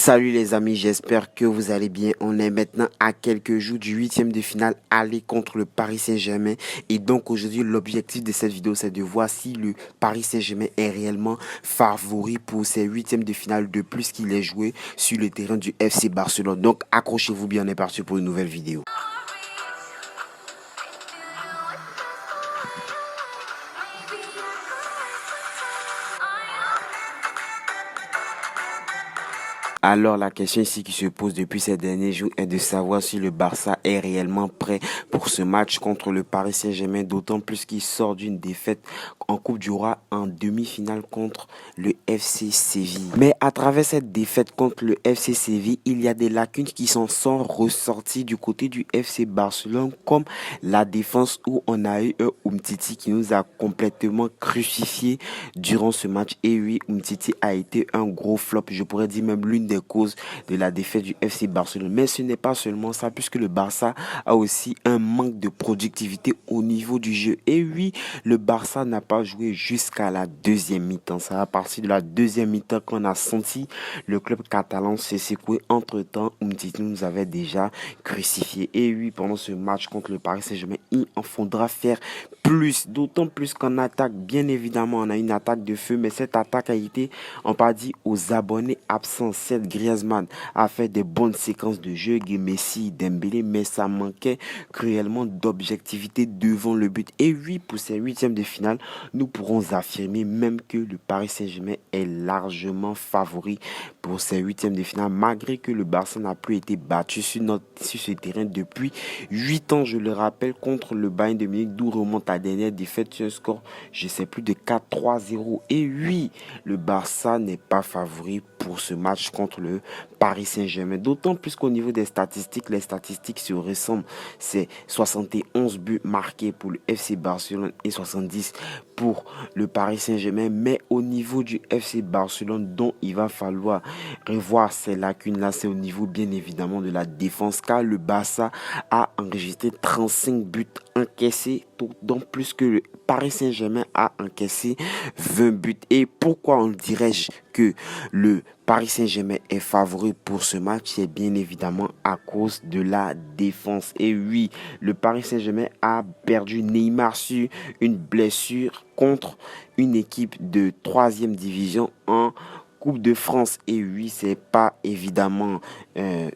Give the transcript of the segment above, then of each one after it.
Salut les amis, j'espère que vous allez bien. On est maintenant à quelques jours du huitième de finale aller contre le Paris Saint-Germain. Et donc aujourd'hui, l'objectif de cette vidéo, c'est de voir si le Paris Saint-Germain est réellement favori pour ces huitièmes de finale de plus qu'il est joué sur le terrain du FC Barcelone. Donc accrochez-vous bien, on est parti pour une nouvelle vidéo. Alors la question ici qui se pose depuis ces derniers jours est de savoir si le Barça est réellement prêt pour ce match contre le Paris Saint-Germain, d'autant plus qu'il sort d'une défaite en Coupe du Roi en demi-finale contre le FC Séville. Mais à travers cette défaite contre le FC Séville, il y a des lacunes qui s'en sont ressorties du côté du FC Barcelone, comme la défense où on a eu un Umtiti qui nous a complètement crucifié durant ce match. Et oui, Umtiti a été un gros flop, je pourrais dire même l'une des causes de la défaite du FC Barcelone. Mais ce n'est pas seulement ça, puisque le Barça a aussi un manque de productivité au niveau du jeu. Et oui, le Barça n'a pas joué jusqu'à la deuxième mi-temps. C'est à partir de la deuxième mi-temps qu'on a senti le club catalan se secouer. Entre-temps, Umtiti nous avait déjà crucifié. Et oui, pendant ce match contre le Paris Saint-Germain, il en faudra faire plus, d'autant plus qu'en attaque, bien évidemment, on a une attaque de feu, mais cette attaque a été, on peut dire, aux abonnés absents. Griezmann a fait des bonnes séquences de jeu, Messi, Dembélé, mais ça manquait cruellement d'objectivité devant le but. Et oui, pour ces huitièmes de finale, nous pourrons affirmer même que le Paris Saint-Germain est largement favori pour ces huitièmes de finale, malgré que le Barça n'a plus été battu sur ce terrain depuis 8 ans, je le rappelle, contre le Bayern de Munich, d'où remonte la dernière défaite sur un score, je sais plus, de 4-3-0. Et oui, le Barça n'est pas favori pour ce match contre le Paris Saint-Germain. D'autant plus qu'au niveau des statistiques, les statistiques se ressemblent. C'est 71 buts marqués pour le FC Barcelone et 70 pour le Paris Saint-Germain. Mais au niveau du FC Barcelone, dont il va falloir revoir ces lacunes-là, c'est au niveau bien évidemment de la défense, car le Barça a enregistré 35 buts encaissés, d'autant plus que le Paris Saint-Germain a encaissé 20 buts. Et pourquoi on dirait-je que le Paris Saint-Germain est favori pour ce match? C'est bien évidemment à cause de la défense. Et oui, le Paris Saint-Germain a perdu Neymar sur une blessure contre une équipe de 3e division en Coupe de France. Et oui, c'est pas évidemment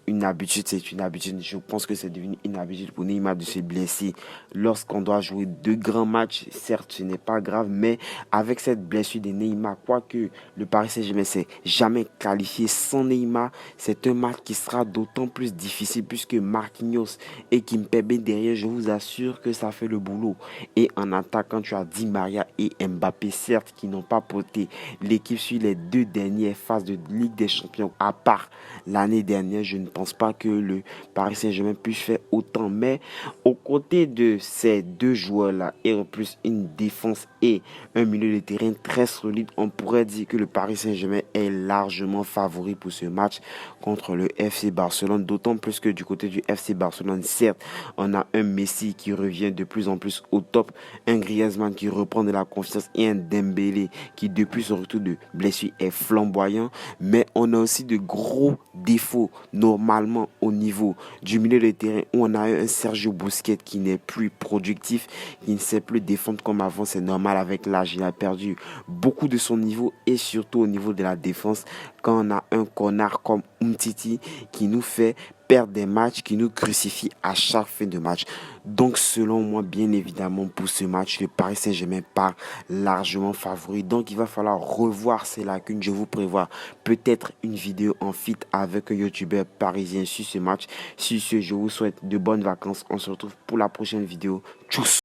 une habitude, c'est une habitude. Je pense que c'est devenu une habitude pour Neymar de se blesser lorsqu'on doit jouer de grands matchs. Certes, ce n'est pas grave, mais avec cette blessure de Neymar, quoique le Paris Saint-Germain s'est jamais qualifié sans Neymar, c'est un match qui sera d'autant plus difficile puisque Marquinhos et Kimpembe derrière, je vous assure que ça fait le boulot. Et en attaque, quand tu as Di Maria et Mbappé, certes, qui n'ont pas porté l'équipe sur les deux dernières phases de Ligue des Champions, à part l'année dernière, je ne pense pas que le Paris Saint-Germain puisse faire autant. Mais aux côtés de ces deux joueurs-là, et en plus une défense et un milieu de terrain très solide, on pourrait dire que le Paris Saint-Germain est largement favori pour ce match contre le FC Barcelone. D'autant plus que du côté du FC Barcelone, certes, on a un Messi qui revient de plus en plus au top, un Griezmann qui reprend de la confiance et un Dembélé qui depuis son retour de blessure est flamboyant. Mais on a aussi de gros défauts normalement au niveau du milieu de terrain où on a un Sergio Busquets qui n'est plus productif, qui ne sait plus défendre comme avant. C'est normal, avec l'âge, il a perdu beaucoup de son niveau et surtout au niveau de la défense quand on a un connard comme Umtiti qui nous fait perdre des matchs, qui nous crucifie à chaque fin de match. Donc selon moi, bien évidemment, pour ce match, le Paris Saint-Germain part largement favori. Donc il va falloir revoir ces lacunes. Je vous prévois peut-être une vidéo en fit avec un youtubeur parisien sur ce match. Sur ce, je vous souhaite de bonnes vacances. On se retrouve pour la prochaine vidéo. Tchuss!